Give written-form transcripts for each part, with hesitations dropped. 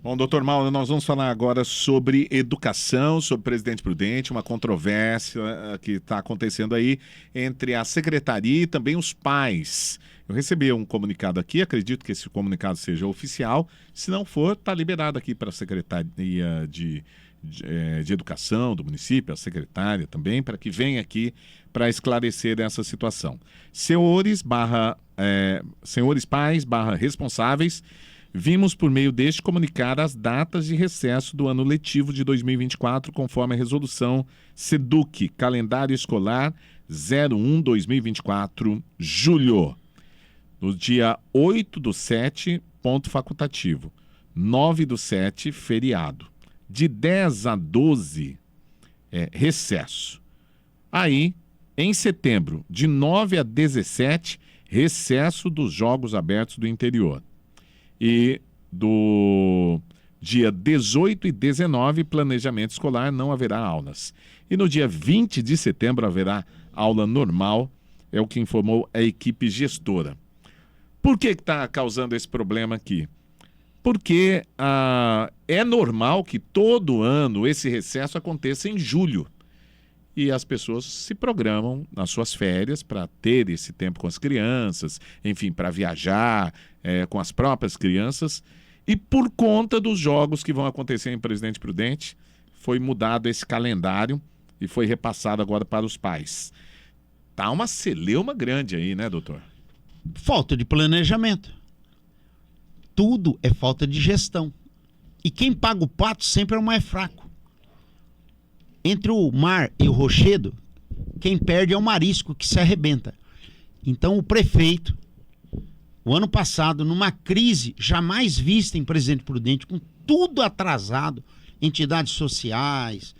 Bom, doutor Mauro, nós vamos falar agora sobre educação, sobre Presidente Prudente, uma controvérsia que está acontecendo aí entre a secretaria e também os pais. Eu recebi um comunicado aqui, acredito que esse comunicado seja oficial. Se não for, está liberado aqui para a Secretaria de Educação do município, a secretária também, para que venha aqui para esclarecer essa situação. Senhores pais / responsáveis, vimos por meio deste comunicar as datas de recesso do ano letivo de 2024, conforme a resolução SEDUC, calendário escolar 01/2024, julho. No dia 8/7, ponto facultativo. 9/7, feriado. De 10 a 12, recesso. Aí, em setembro, de 9 a 17, recesso dos Jogos Abertos do Interior. E do dia 18 e 19, planejamento escolar, não haverá aulas. E no dia 20 de setembro haverá aula normal, é o que informou a equipe gestora. Por que está causando esse problema aqui? Porque é normal que todo ano esse recesso aconteça em julho. E as pessoas se programam nas suas férias para ter esse tempo com as crianças, enfim, para viajar com as próprias crianças. E por conta dos jogos que vão acontecer em Presidente Prudente, foi mudado esse calendário e foi repassado agora para os pais. Tá uma celeuma grande aí, né, doutor? Falta de planejamento. Tudo é falta de gestão. E quem paga o pato sempre é o mais fraco. Entre o mar e o rochedo, quem perde é o marisco, que se arrebenta. Então o prefeito, o ano passado, numa crise jamais vista em Presidente Prudente, com tudo atrasado, entidades sociais,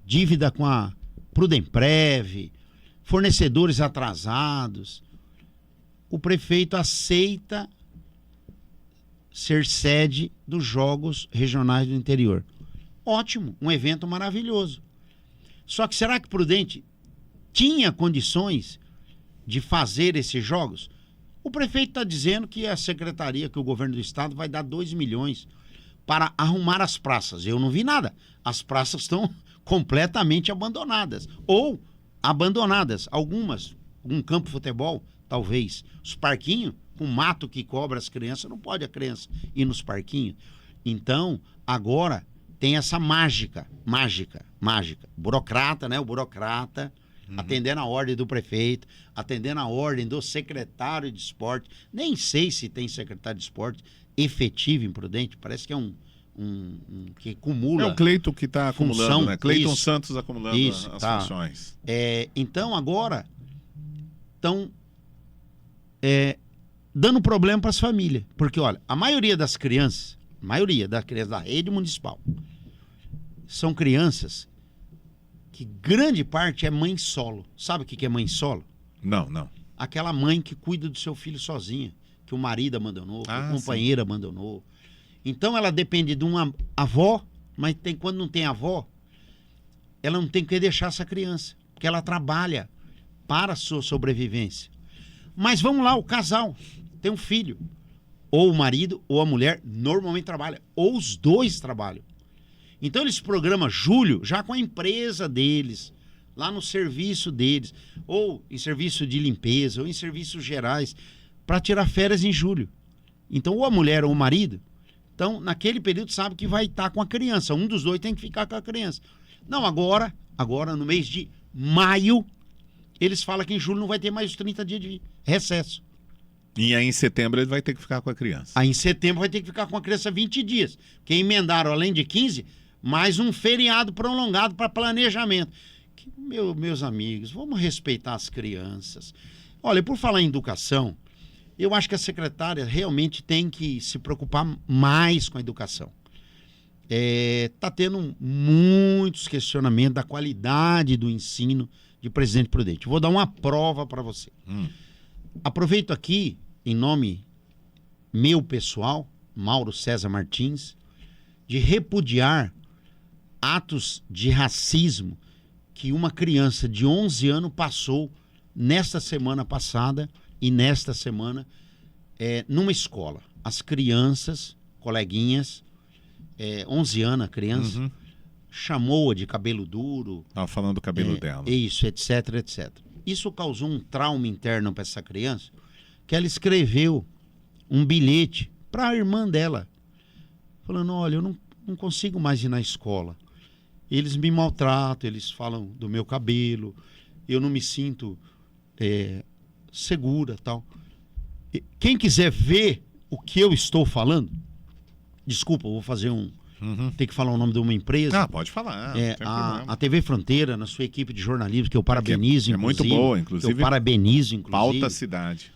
dívida com a Prudemprev, fornecedores atrasados, o prefeito aceita ser sede dos Jogos Regionais do Interior. Ótimo, um evento maravilhoso. Só que será que Prudente tinha condições de fazer esses jogos? O prefeito está dizendo que a secretaria, que o governo do estado vai dar 2 milhões para arrumar as praças. Eu não vi nada. As praças estão completamente abandonadas. Ou abandonadas. Algumas, um campo de futebol, talvez. Os parquinhos, com mato que cobra as crianças, não pode a criança ir nos parquinhos. Então, agora tem essa mágica. Burocrata, né? O burocrata, atendendo a ordem do prefeito, atendendo a ordem do secretário de esporte. Nem sei se tem secretário de esporte efetivo em Prudente, parece que é um que acumula. É o Cleiton que está acumulando, né? Cleiton isso, Santos acumulando isso, as tá. funções. Então, agora, estão dando problema para as famílias. Porque, olha, a maioria das crianças da rede municipal, são crianças que grande parte é mãe solo. Sabe o que é mãe solo? Não. Aquela mãe que cuida do seu filho sozinha, que o marido abandonou, que o companheiro abandonou. Então ela depende de uma avó, mas quando não tem avó, ela não tem que deixar essa criança, porque ela trabalha para a sua sobrevivência. Mas vamos lá, o casal tem um filho, ou o marido ou a mulher normalmente trabalha, ou os dois trabalham. Então eles programam julho já com a empresa deles, lá no serviço deles, ou em serviço de limpeza, ou em serviços gerais, para tirar férias em julho. Então ou a mulher ou o marido, então naquele período sabe que vai estar com a criança, um dos dois tem que ficar com a criança. Não, agora no mês de maio, eles falam que em julho não vai ter mais os 30 dias de recesso. E aí em setembro ele vai ter que ficar com a criança. Aí em setembro vai ter que ficar com a criança 20 dias, que emendaram além de 15, mais um feriado prolongado para planejamento. Meus amigos, vamos respeitar as crianças. Olha, por falar em educação, eu acho que a secretária realmente tem que se preocupar mais com a educação. Está tendo muitos questionamentos da qualidade do ensino de Presidente Prudente. Vou dar uma prova para você. Aproveito aqui, em nome meu pessoal, Mauro César Martins, de repudiar atos de racismo que uma criança de 11 anos passou nesta semana passada e nesta semana numa escola. As crianças, coleguinhas, 11 anos, a criança, Uhum. chamou-a de cabelo duro, Tava falando do cabelo dela. isso, etc, etc. Isso causou um trauma interno para essa criança, que ela escreveu um bilhete para a irmã dela, falando, olha, eu não consigo mais ir na escola. Eles me maltratam, eles falam do meu cabelo, eu não me sinto segura, tal. Quem quiser ver o que eu estou falando, desculpa, eu vou fazer Uhum. tem que falar o nome de uma empresa. Ah, pode falar. não tem problema. A TV Fronteira, na sua equipe de jornalismo, que eu parabenizo, é muito boa, inclusive. Que eu parabenizo, inclusive. Pauta cidade.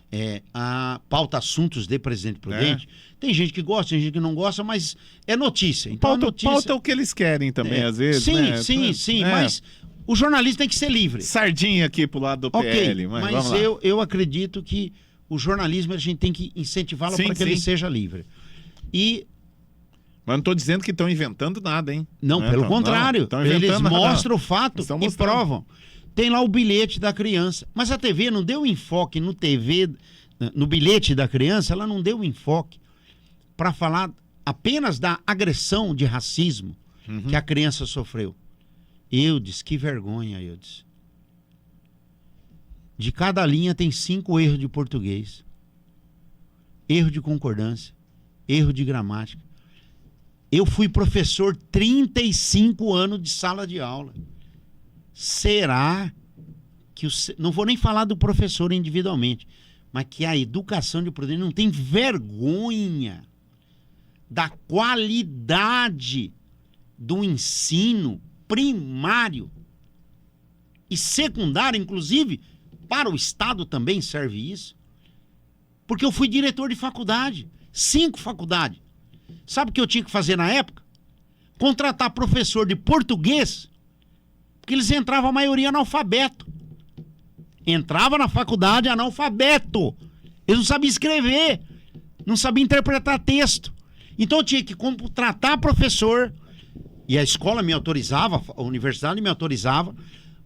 A pauta assuntos de Presidente Prudente. Tem gente que gosta, tem gente que não gosta, mas é notícia. Então, Pauta, a notícia... pauta é o que eles querem também, às vezes. Sim, né? sim, mas o jornalista tem que ser livre. Sardinha aqui pro lado do Ok, PL, mas vamos lá. eu acredito que o jornalismo a gente tem que incentivá-lo Sim, para que sim. ele seja livre. Mas não estou dizendo que estão inventando nada, hein? Não, Né? pelo contrário. Tão Eles inventando nada. mostram o fato Estão e mostrando. provam. Tem lá o bilhete da criança. Mas a TV não deu enfoque no bilhete da criança, ela não deu enfoque para falar apenas da agressão de racismo que a criança sofreu. Eudes, que vergonha, Eudes. De cada linha tem 5 erros de português. Erro de concordância. Erro de gramática. Eu fui professor 35 anos de sala de aula. Será que... Não vou nem falar do professor individualmente, mas que a educação de Prudente não tem vergonha da qualidade do ensino primário e secundário, inclusive, para o Estado também serve isso. Porque eu fui diretor de faculdade, 5 faculdades. Sabe o que eu tinha que fazer na época? Contratar professor de português, porque eles entravam a maioria analfabeto. Entrava na faculdade analfabeto. Eles não sabiam escrever, não sabiam interpretar texto. Então eu tinha que contratar professor, e a escola me autorizava, a universidade me autorizava,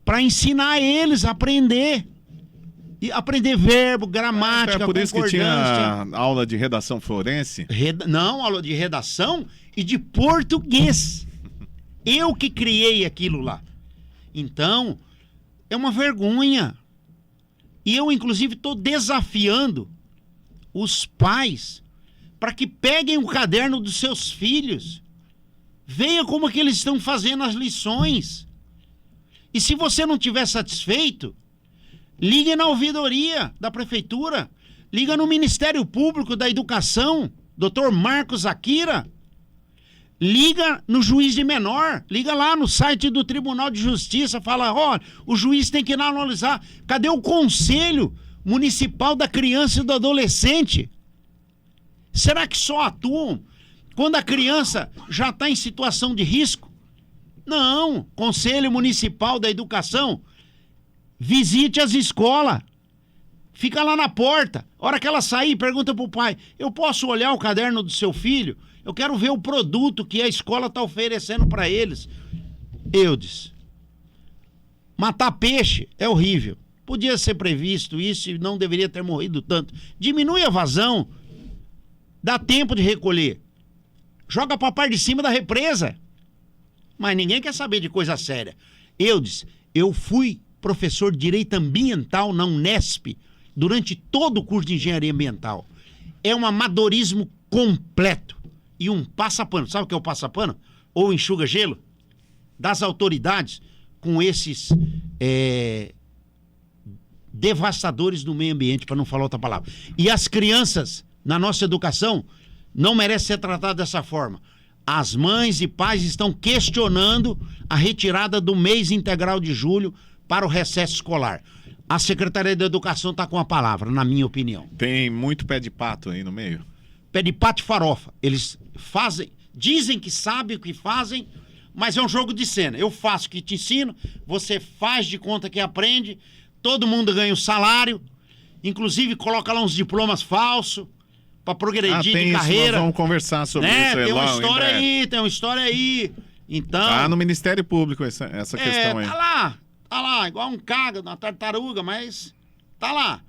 para ensinar eles a aprender. E aprender verbo, gramática, É por isso que concordância. tinha aula de redação forense. Não, aula de redação e de português. Eu que criei aquilo lá. Então, é uma vergonha. E eu, inclusive, estou desafiando os pais para que peguem o caderno dos seus filhos. Veja como que eles estão fazendo as lições. E se você não estiver satisfeito, ligue na ouvidoria da prefeitura, liga no Ministério Público da Educação, Dr. Marcos Akira, liga no juiz de menor, liga lá no site do Tribunal de Justiça, fala, ó, o juiz tem que ir lá analisar, cadê o Conselho Municipal da Criança e do Adolescente? Será que só atuam quando a criança já está em situação de risco? Não, Conselho Municipal da Educação, visite as escolas, fica lá na porta, a hora que ela sair, pergunta pro pai, eu posso olhar o caderno do seu filho? Eu quero ver o produto que a escola está oferecendo para eles. Eudes, matar peixe é horrível, podia ser previsto isso e não deveria ter morrido tanto. Diminui a vazão, dá tempo de recolher, joga para a parte de cima da represa, mas ninguém quer saber de coisa séria. Eudes, eu fui professor de Direito Ambiental na Unesp durante todo o curso de Engenharia Ambiental. É um amadorismo completo e um passa-pano. Sabe o que é o passa-pano? Ou enxuga-gelo? Das autoridades com esses devastadores do meio ambiente, para não falar outra palavra. E as crianças, na nossa educação, não merecem ser tratadas dessa forma. As mães e pais estão questionando a retirada do mês integral de julho para o recesso escolar. A Secretaria da Educação está com a palavra, na minha opinião. Tem muito pé de pato aí no meio. Pé de pato e farofa. Eles fazem, dizem que sabem o que fazem, mas é um jogo de cena. Eu faço o que te ensino, você faz de conta que aprende, todo mundo ganha o salário, inclusive coloca lá uns diplomas falsos para progredir tem de carreira. Isso, nós vamos conversar sobre isso aí tem uma logo, história aí, tem uma história aí. Então, Tá no Ministério Público essa questão aí. Tá lá, igual um caga, uma tartaruga, mas tá lá.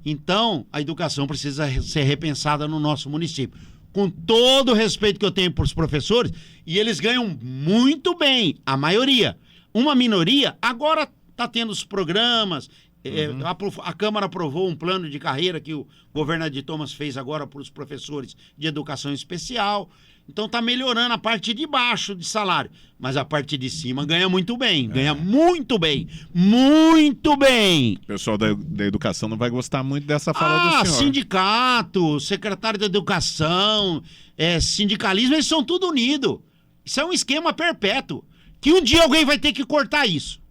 Então, a educação precisa ser repensada no nosso município. com todo o respeito que eu tenho por os professores, e eles ganham muito bem, a maioria. Uma minoria agora está tendo os programas, a Câmara aprovou um plano de carreira que o governo de Thomas fez agora para os professores de educação especial. Então está melhorando a parte de baixo de salário, mas a parte de cima ganha muito bem, ganha muito bem, muito bem. O pessoal da educação não vai gostar muito dessa fala do senhor. Sindicato, secretário de educação, sindicalismo, eles são tudo unidos. Isso é um esquema perpétuo, que um dia alguém vai ter que cortar isso.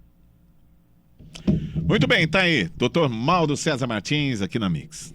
Muito bem, tá aí. Dr. Mauro César Martins aqui na Mix.